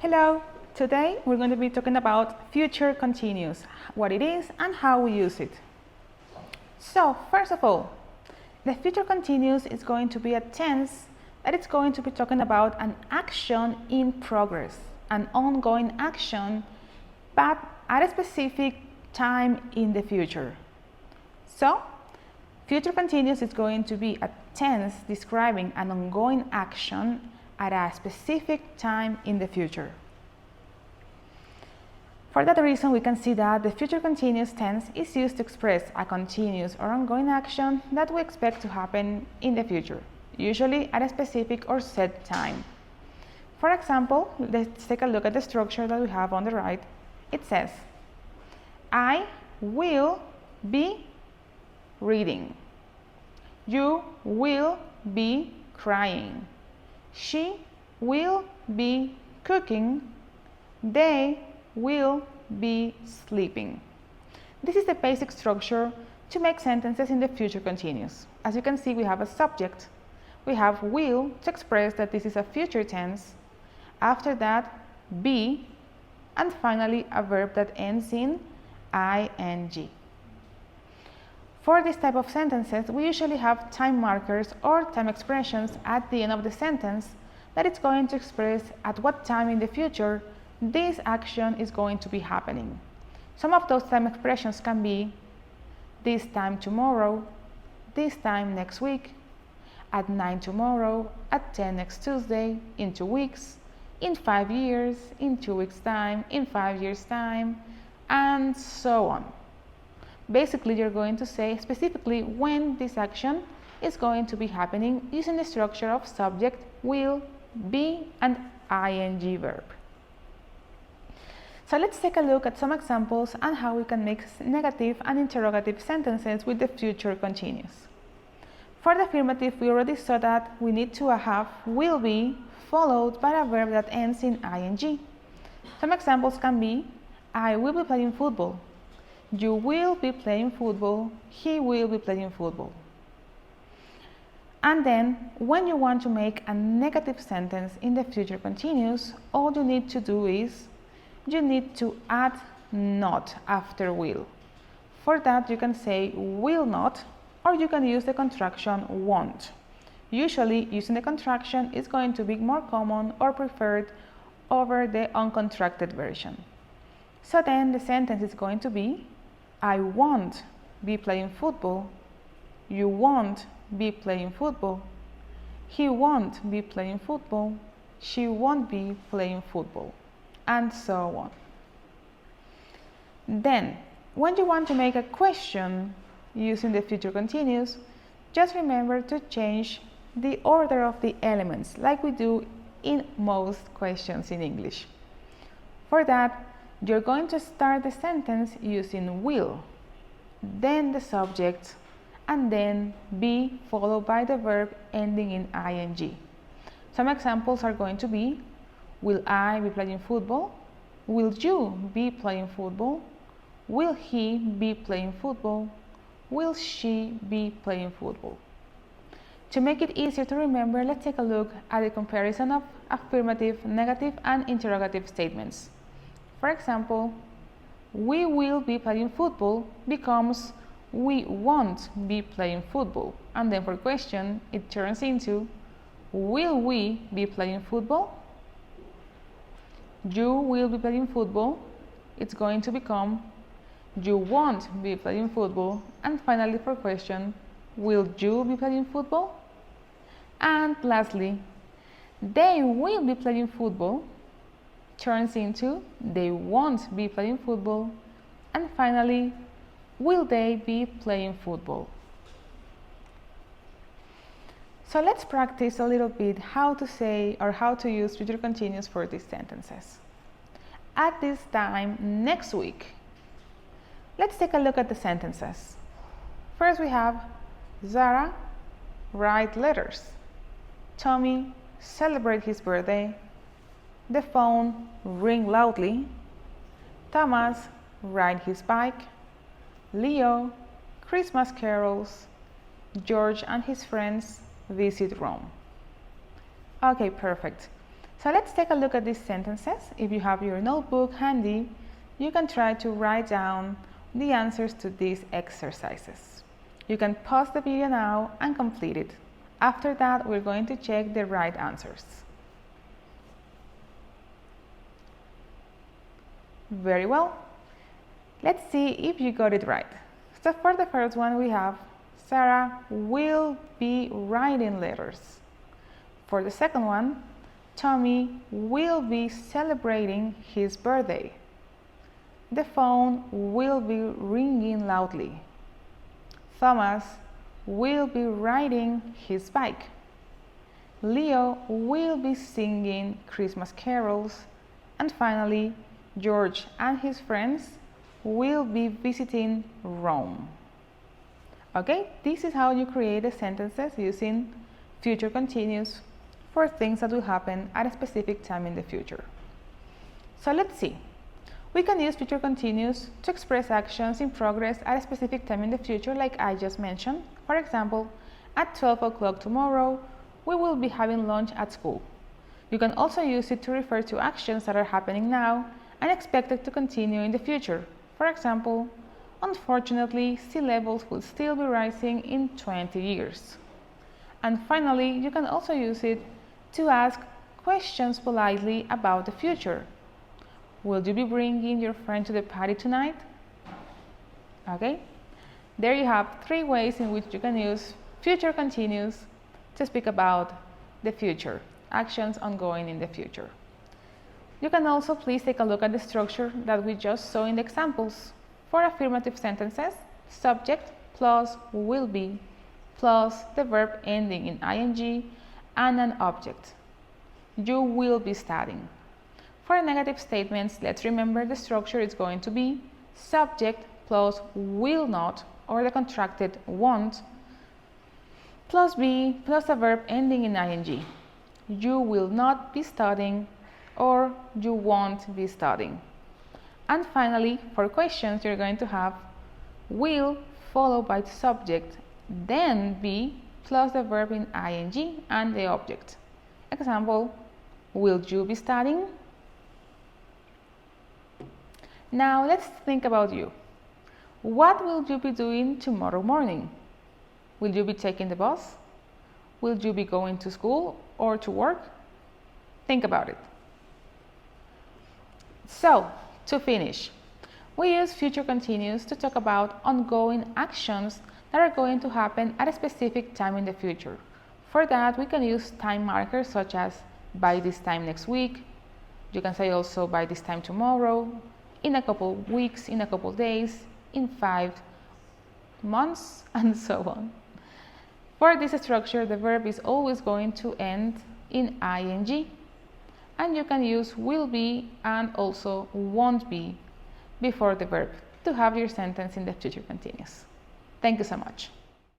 Hello! Today we're going to be talking about future continuous, what it is and how we use it. So, first of all, the future continuous is going to be a tense that it's going to be talking about an action in progress, an ongoing action, but at a specific time in the future. So, future continuous is going to be a tense describing an ongoing action at a specific time in the future. For that reason, we can see that the future continuous tense is used to express a continuous or ongoing action that we expect to happen in the future, usually at a specific or set time. For example, let's take a look at the structure that we have on the right. It says, I will be reading. You will be crying. She will be cooking. They will be sleeping. This is the basic structure to make sentences in the future continuous. As you can see, we have a subject. We have will to express that this is a future tense. After that, be, and finally a verb that ends in ing. For this type of sentences, we usually have time markers or time expressions at the end of the sentence that it's going to express at what time in the future this action is going to be happening. Some of those time expressions can be this time tomorrow, this time next week, at 9 tomorrow, at 10 next Tuesday, in 2 weeks, in 5 years, in 2 weeks' time, in 5 years' time, and so on. Basically, you're going to say specifically when this action is going to be happening using the structure of subject, will, be, and ing verb. So let's take a look at some examples and how we can make negative and interrogative sentences with the future continuous. For the affirmative, we already saw that we need to have will be followed by a verb that ends in ing. Some examples can be, I will be playing football. You will be playing football. He will be playing football. And then, when you want to make a negative sentence in the future continuous, all you need to do is you need to add not after will. For that, you can say will not, or you can use the contraction won't. Usually, using the contraction is going to be more common or preferred over the uncontracted version. So then the sentence is going to be, I won't be playing football. You won't be playing football. He won't be playing football. She won't be playing football. And so on. Then, when you want to make a question using the future continuous, just remember to change the order of the elements like we do in most questions in English. For that, you're going to start the sentence using will, then the subject, and then be followed by the verb ending in ing. Some examples are going to be, will I be playing football? Will you be playing football? Will he be playing football? Will she be playing football? To make it easier to remember, let's take a look at the comparison of affirmative, negative, and interrogative statements. For example, we will be playing football becomes we won't be playing football. And then for question, it turns into will we be playing football? You will be playing football. It's going to become you won't be playing football. And finally for question, will you be playing football? And lastly, they will be playing football turns into they won't be playing football. And finally, will they be playing football? So let's practice a little bit how to say or how to use future continuous for these sentences. At this time next week, let's take a look at the sentences. First we have Zara write letters. Tommy celebrate his birthday. The phone ring loudly. Thomas ride his bike. Leo Christmas carols. George and his friends visit Rome. Okay, perfect. So let's take a look at these sentences. If you have your notebook handy, you can try to write down the answers to these exercises. You can pause the video now and complete it. After that, we're going to check the right answers. Very well. Let's see if you got it right. So for the first one, we have Sarah will be writing letters. For the second one, Tommy will be celebrating his birthday. The phone will be ringing loudly. Thomas will be riding his bike. Leo will be singing Christmas carols. And finally, George and his friends will be visiting Rome. Okay, this is how you create the sentences using future continuous for things that will happen at a specific time in the future. So let's see. We can use future continuous to express actions in progress at a specific time in the future, like I just mentioned. For example, at 12 o'clock tomorrow, we will be having lunch at school. You can also use it to refer to actions that are happening now and expected to continue in the future. For example, unfortunately, sea levels will still be rising in 20 years. And finally, you can also use it to ask questions politely about the future. Will you be bringing your friend to the party tonight? Okay, there you have 3 ways in which you can use future continuous to speak about the future, actions ongoing in the future. You can also please take a look at the structure that we just saw in the examples. For affirmative sentences, subject plus will be plus the verb ending in ing and an object. You will be studying. For negative statements, let's remember the structure is going to be subject plus will not, or the contracted won't, plus be plus a verb ending in ing. You will not be studying, or you won't be studying. And finally, for questions, you're going to have will followed by the subject, then be plus the verb in ing and the object. Example, will you be studying? Now let's think about you. What will you be doing tomorrow morning? Will you be taking the bus? Will you be going to school or to work? Think about it. So, to finish, we use future continuous to talk about ongoing actions that are going to happen at a specific time in the future. For that, we can use time markers such as by this time next week. You can say also by this time tomorrow, in a couple of weeks, in a couple of days, in 5 months, and so on. For this structure, the verb is always going to end in ing, and you can use will be and also won't be before the verb to have your sentence in the future continuous. Thank you so much.